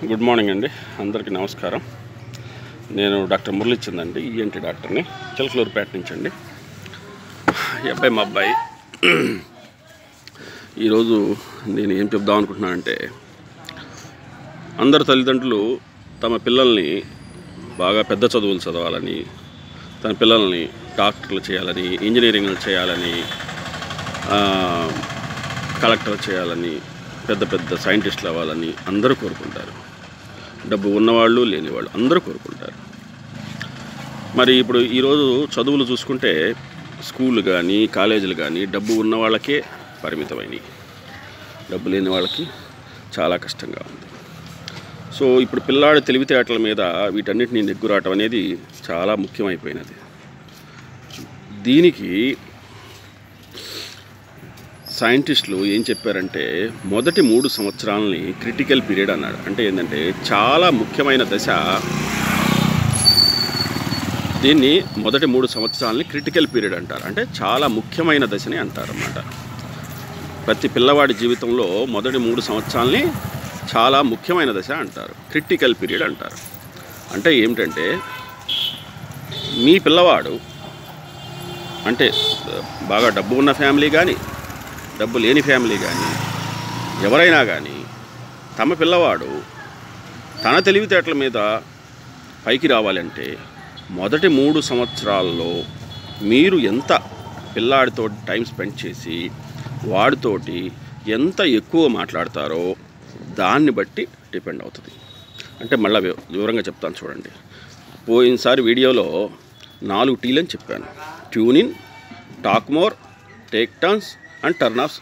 Good morning అండి, అందరికీ నమస్కారం. నేను డాక్టర్ మురళీచంద్ అండి, ఈఎన్టీ డాక్టర్ని, చిలకలూరుపేట నుంచి అండి. ఈ అబ్బాయి మా అబ్బాయి. ఈరోజు నేను ఏం చెప్దాం అనుకుంటున్నానంటే, అందరు తల్లిదండ్రులు తమ పిల్లల్ని బాగా పెద్ద చదువులు చదవాలని, తన పిల్లల్ని డాక్టర్లు చేయాలని, ఇంజనీరింగ్లు చేయాలని, కలెక్టర్ చేయాలని, పెద్ద పెద్ద సైంటిస్టులు అవ్వాలని అందరూ కోరుకుంటారు. డబ్బు ఉన్నవాళ్ళు లేనివాళ్ళు అందరూ కోరుకుంటారు. మరి ఇప్పుడు ఈరోజు చదువులు చూసుకుంటే స్కూళ్ళు కానీ కాలేజీలు కానీ డబ్బు ఉన్న వాళ్ళకే పరిమితమైనవి, డబ్బు లేని వాళ్ళకి చాలా కష్టంగా ఉంది. సో ఇప్పుడు పిల్లాడి తెలివితేటల మీద వీటన్నిటిని నెగ్గురాటం అనేది చాలా ముఖ్యమైపోయినది. దీనికి సైంటిస్టులు ఏం చెప్పారంటే, మొదటి 3 సంవత్సరాలని క్రిటికల్ పీరియడ్ అన్నాడు. అంటే ఏంటంటే చాలా ముఖ్యమైన దశ. దీన్ని మొదటి 3 సంవత్సరాలని క్రిటికల్ పీరియడ్ అంటారు. అంటే చాలా ముఖ్యమైన దశని అంటారు అన్నమాట. ప్రతి పిల్లవాడి జీవితంలో మొదటి 3 సంవత్సరాలని చాలా ముఖ్యమైన దశ అంటారు, క్రిటికల్ పీరియడ్ అంటారు. అంటే ఏమిటంటే, మీ పిల్లవాడు అంటే బాగా డబ్బు ఉన్న ఫ్యామిలీ కానీ డబ్బు లేని ఫ్యామిలీ కానీ ఎవరైనా కానీ తమ పిల్లవాడు తన తెలివితేటల మీద పైకి రావాలంటే మొదటి 3 సంవత్సరాల్లో మీరు ఎంత పిల్లాడితో టైం స్పెండ్ చేసి వాడితోటి ఎంత ఎక్కువ మాట్లాడతారో దాన్ని బట్టి డిపెండ్ అవుతుంది. అంటే మళ్ళీ వివరంగా చెప్తాను చూడండి. పోయినసారి వీడియోలో 4 టీలని చెప్పాను: tune in, talk more, take turns and turn off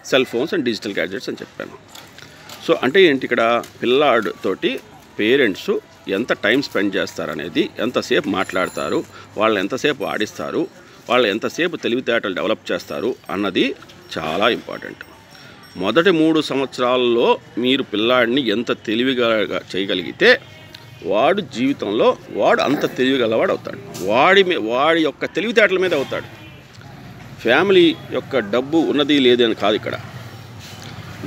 cell phones and digital gadgets అని చెప్పాను. సో అంటే ఏంటి, ఇక్కడ పిల్లాడితోటి పేరెంట్స్ ఎంత టైం స్పెండ్ చేస్తారనేది, ఎంతసేపు మాట్లాడతారు, వాళ్ళని ఎంతసేపు ఆడిస్తారు, వాళ్ళు ఎంతసేపు తెలివితేటలు డెవలప్ చేస్తారు అన్నది చాలా ఇంపార్టెంట్. మొదటి 3 సంవత్సరాల్లో మీరు పిల్లాడిని ఎంత తెలివిగా చేయగలిగితే వాడు జీవితంలో అంత తెలివిగలవాడు అవుతాడు. వాడి యొక్క తెలివితేటల మీద అవుతాడు. ఫ్యామిలీ యొక్క డబ్బు ఉన్నది లేదని అని కాదు. ఇక్కడ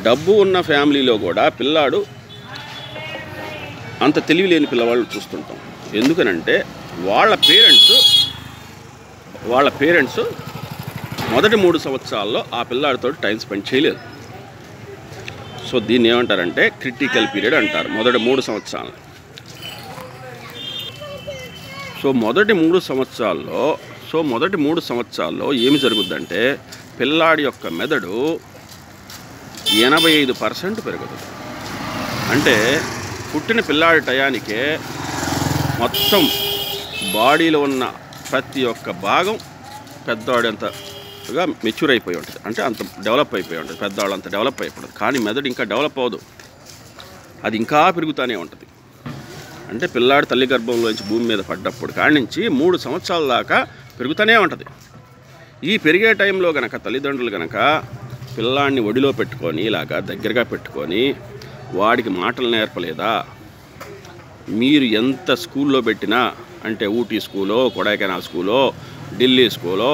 డబ్బు ఉన్న ఫ్యామిలీలో కూడా పిల్లాడు అంత తెలివి లేని పిల్లవాళ్ళు చూస్తుంటాం. ఎందుకనంటే వాళ్ళ పేరెంట్స్ మొదటి 3 సంవత్సరాల్లో ఆ పిల్లాడితో టైం స్పెండ్ చేయలేదు. సో దీన్ని ఏమంటారంటే క్రిటికల్ పీరియడ్ అంటారు, మొదటి 3 సంవత్సరాలు. సో మొదటి 3 సంవత్సరాల్లో ఏమి జరుగుద్దంటే, పిల్లాడి యొక్క మెదడు 85% పెరుగుతుంది. అంటే పుట్టిన పిల్లాడి టయానికే మొత్తం బాడీలో ఉన్న ప్రతి ఒక్క భాగం పెద్దవాడంతగా మెచ్యూర్ అయిపోయి ఉంటుంది. అంటే అంత డెవలప్ అయిపోయి ఉంటుంది, పెద్దవాళ్ళు అంత డెవలప్ అయిపోతుంది. కానీ మెదడు ఇంకా డెవలప్ అవ్వదు, అది ఇంకా పెరుగుతూనే ఉంటుంది. అంటే పిల్లాడి తల్లి గర్భంలోంచి భూమి మీద పడ్డప్పుడు కాడి నుంచి 3 సంవత్సరాల దాకా పెరుగుతూనే ఉంటుంది. ఈ పెరిగే టైంలో కనుక తల్లిదండ్రులు కనుక పిల్లాడిని ఒడిలో పెట్టుకొని ఇలాగా దగ్గరగా పెట్టుకొని వాడికి మాటలు నేర్పలేదా, మీరు ఎంత స్కూల్లో పెట్టినా, అంటే ఊటీ స్కూలో, కొడైకెనాల్ స్కూలో, ఢిల్లీ స్కూలో,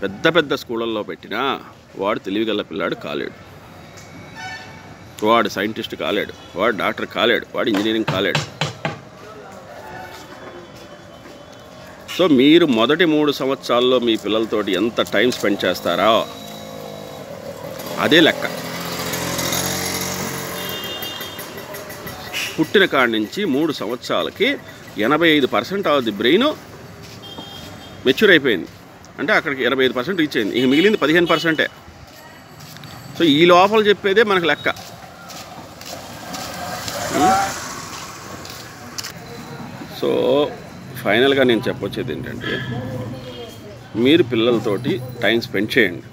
పెద్ద పెద్ద స్కూళ్ళల్లో పెట్టినా వాడు తెలివిగల పిల్లాడు కాలేడు. వాడు సైంటిస్ట్ కాలేడు, వాడు డాక్టర్ కాలేడు, వాడు ఇంజనీరింగ్ కాలేడు. సో మీరు మొదటి 3 సంవత్సరాల్లో మీ పిల్లలతోటి ఎంత టైం స్పెండ్ చేస్తారో అదే లెక్క. పుట్టిన కాడి నుంచి 3 సంవత్సరాలకి 85% ఆఫ్ ది బ్రెయిన్ మెచ్యూర్ అయిపోయింది. అంటే అక్కడికి 85% రీచ్ అయింది. ఇక మిగిలింది 15%. సో ఈ లోపల చెప్పేదే మనకు లెక్క. సో ఫైనల్గా నేను చెప్పొచ్చేది ఏంటంటే, మీరు పిల్లలతోటి టైం స్పెండ్ చేయండి.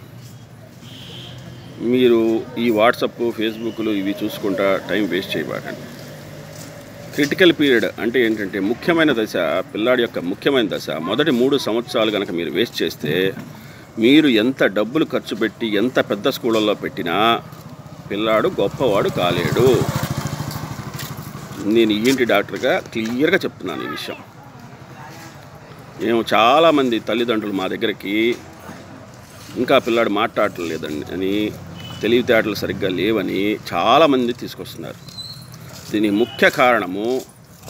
మీరు ఈ వాట్సాప్, ఫేస్బుక్లు ఇవి చూసుకుంటా టైం వేస్ట్ చేయబాకండి. క్రిటికల్ పీరియడ్ అంటే ఏంటంటే ముఖ్యమైన దశ, పిల్లాడి యొక్క ముఖ్యమైన దశ. మొదటి 3 సంవత్సరాలు కనుక మీరు వేస్ట్ చేస్తే మీరు ఎంత డబ్బులు ఖర్చు పెట్టి ఎంత పెద్ద స్కూళ్ళల్లో పెట్టినా పిల్లాడు గొప్పవాడు కాలేడు. నేను ఈఎన్టీ డాక్టర్గా క్లియర్గా చెప్తున్నాను ఈ విషయం. మేము చాలామంది తల్లిదండ్రులు మా దగ్గరికి ఇంకా పిల్లాడు మాట్లాడలేదండి అని, తెలివితేటలు సరిగ్గా లేవని చాలామంది తీసుకొస్తున్నారు. దీనికి ముఖ్య కారణము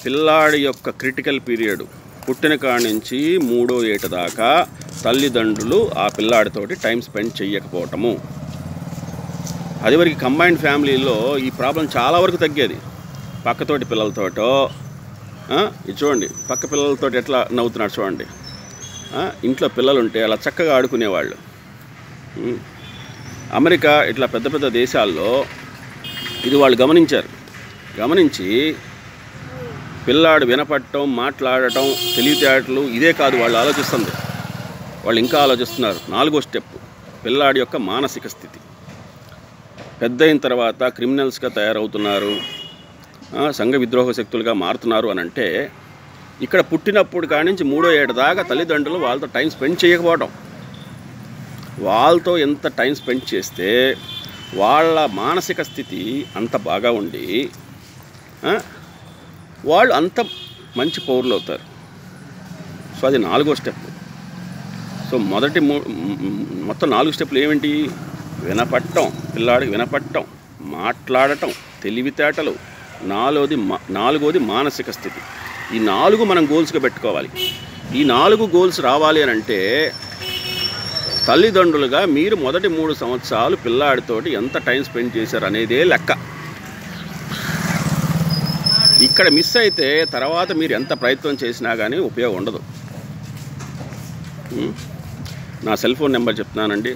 పిల్లాడి యొక్క క్రిటికల్ పీరియడ్ పుట్టిన కాడి నుంచి 3వ ఏట దాకా తల్లిదండ్రులు ఆ పిల్లాడితోటి టైం స్పెండ్ చేయకపోవటము. అదివరకు కంబైన్డ్ ఫ్యామిలీలో ఈ ప్రాబ్లం చాలా వరకు తగ్గేది. పక్కతోటి పిల్లలతోటో ఇది చూడండి, పక్క పిల్లలతో ఎట్లా నవ్వుతున్నాడు చూడండి. ఇంట్లో పిల్లలుంటే అలా చక్కగా ఆడుకునేవాళ్ళు. అమెరికా ఇట్లా పెద్ద పెద్ద దేశాల్లో ఇది వాళ్ళు గమనించి పిల్లాడు వినపడటం, మాట్లాడటం, తెలివితేటలు ఇదే కాదు వాళ్ళు ఆలోచిస్తుంది. వాళ్ళు ఇంకా ఆలోచిస్తున్నారు 4వ స్టెప్, పిల్లాడి యొక్క మానసిక స్థితి. పెద్ద అయిన తర్వాత క్రిమినల్స్గా తయారవుతున్నారు, సంఘ విద్రోహ శక్తులుగా మారుతున్నారు అని అంటే ఇక్కడ పుట్టినప్పుడు కాడి నుంచి 3వ ఏట దాకా తల్లిదండ్రులు వాళ్ళతో టైం స్పెండ్ చేయకపోవడం. వాళ్ళతో ఎంత టైం స్పెండ్ చేస్తే వాళ్ళ మానసిక స్థితి అంత బాగా ఉండి వాళ్ళు అంత మంచి పౌరులు అవుతారు. సో అది 4వ స్టెప్. సో మొత్తం 4 స్టెప్పులు ఏమిటి? వినపడటం, పిల్లాడికి వినపడటం, మాట్లాడటం, తెలివితేటలు, 4వది మానసిక స్థితి. ఈ 4 మనం గోల్స్గా పెట్టుకోవాలి. ఈ 4 గోల్స్ రావాలి అని అంటే తల్లిదండ్రులుగా మీరు మొదటి 3 సంవత్సరాలు పిల్లాడితోటి ఎంత టైం స్పెండ్ చేశారు అనేదే లెక్క. ఇక్కడ మిస్ అయితే తర్వాత మీరు ఎంత ప్రయత్నం చేసినా కానీ ఉపయోగం ఉండదు. నా సెల్ ఫోన్ నెంబర్ చెప్తున్నానండి.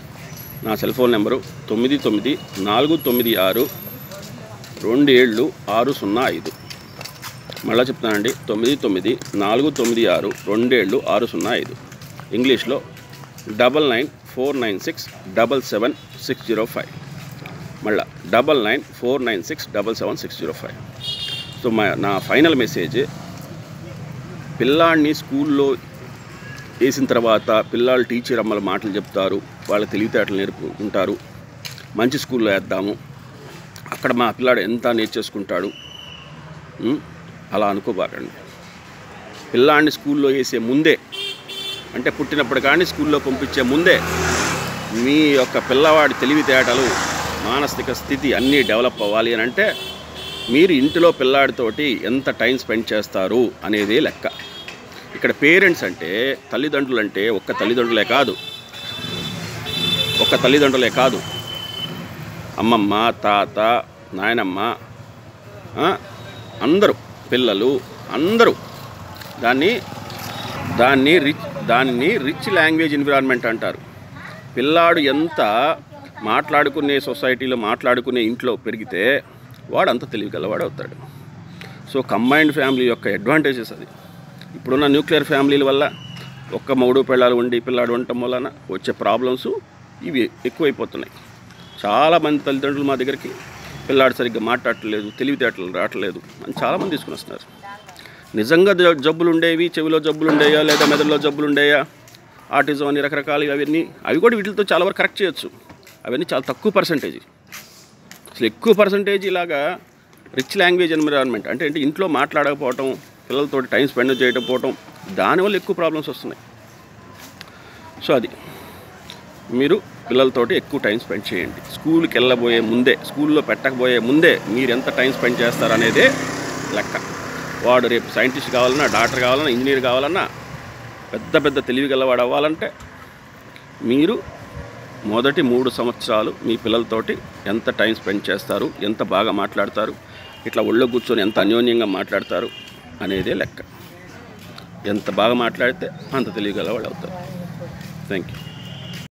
నా సెల్ ఫోన్ నెంబరు 9944927605. మళ్ళీ చెప్తానండి, 994496270605. ఇంగ్లీష్లో 9949677605. మళ్ళీ 9949677605. సో నా ఫైనల్ మెసేజ్, పిల్లాడిని స్కూల్లో వేసిన తర్వాత పిల్లలు టీచర్ అమ్మల మాటలు చెప్తారు, వాళ్ళ తెలివితేటలు నేర్పుకుంటారు. మంచి స్కూల్లో వేద్దాము, అక్కడ మా పిల్లాడు ఎంత నేర్చేసుకుంటాడు అలా అనుకోబాకండి. పిల్లాడిని స్కూల్లో వేసే ముందే, అంటే పుట్టినప్పుడు కానీ స్కూల్లో పంపించే ముందే మీ యొక్క పిల్లవాడి తెలివితేటలు, మానసిక స్థితి అన్నీ డెవలప్ అవ్వాలి అని అంటే మీరు ఇంటిలో పిల్లాడితోటి ఎంత టైం స్పెండ్ చేస్తారు అనేదే లెక్క. ఇక్కడ పేరెంట్స్ అంటే తల్లిదండ్రులు అంటే ఒక్క తల్లిదండ్రులే కాదు, అమ్మమ్మ, తాత, నాయనమ్మ, అందరూ, పిల్లలు అందరూ దాన్ని రిచ్ లాంగ్వేజ్ ఎన్విరాన్మెంట్ అంటారు. పిల్లాడు ఎంత మాట్లాడుకునే సొసైటీలో, మాట్లాడుకునే ఇంట్లో పెరిగితే వాడు అంత తెలివిగలవాడు అవుతాడు. సో కంబైన్డ్ ఫ్యామిలీ యొక్క అడ్వాంటేజెస్ అది. ఇప్పుడున్న న్యూక్లియర్ ఫ్యామిలీల వల్ల ఒక్క 3 పిల్లలు ఉండి పిల్లాడు ఉండటం వలన వచ్చే ప్రాబ్లమ్స్ ఇవి ఎక్కువైపోతున్నాయి. చాలామంది తల్లిదండ్రులు మా దగ్గరికి పిల్లాడు సరిగ్గా మాట్లాడట్లేదు, తెలివితేటలు రావట్లేదు అని చాలామంది తీసుకుని వస్తున్నారు. నిజంగా జబ్బులు ఉండేవి, చెవిలో జబ్బులు ఉండేయా లేదా మెదడులో జబ్బులు ఉండేయా, ఆటిజం అని రకరకాలు అవి కూడా వీటితో చాలా వరకు కరెక్ట్ చేయొచ్చు. అవన్నీ చాలా తక్కువ పర్సంటేజ్. అసలు ఎక్కువ పర్సంటేజ్ ఇలాగా రిచ్ లాంగ్వేజ్ ఎన్విరాన్మెంట్ అంటే ఇంట్లో మాట్లాడకపోవటం, పిల్లలతో టైం స్పెండ్ చేయకపోవటం, దానివల్ల ఎక్కువ ప్రాబ్లమ్స్ వస్తున్నాయి. సో అది మీరు పిల్లలతోటి ఎక్కువ టైం స్పెండ్ చేయండి. స్కూల్కి వెళ్ళబోయే ముందే, స్కూల్లో పెట్టకపోయే ముందే మీరు ఎంత టైం స్పెండ్ చేస్తారనేదే లెక్క. వాడు రేపు సైంటిస్ట్ కావాలన్నా, డాక్టర్ కావాలన్నా, ఇంజనీర్ కావాలన్నా, పెద్ద తెలివిగలవాడు అవ్వాలంటే మీరు మొదటి 3 సంవత్సరాలు మీ పిల్లలతోటి ఎంత టైం స్పెండ్ చేస్తారు, ఎంత బాగా మాట్లాడతారు, ఇట్లా ఒళ్ళో కూర్చొని ఎంత అన్యోన్యంగా మాట్లాడతారు అనేదే లెక్క. ఎంత బాగా మాట్లాడితే అంత తెలివిగలవాడు అవుతారు. Thank you.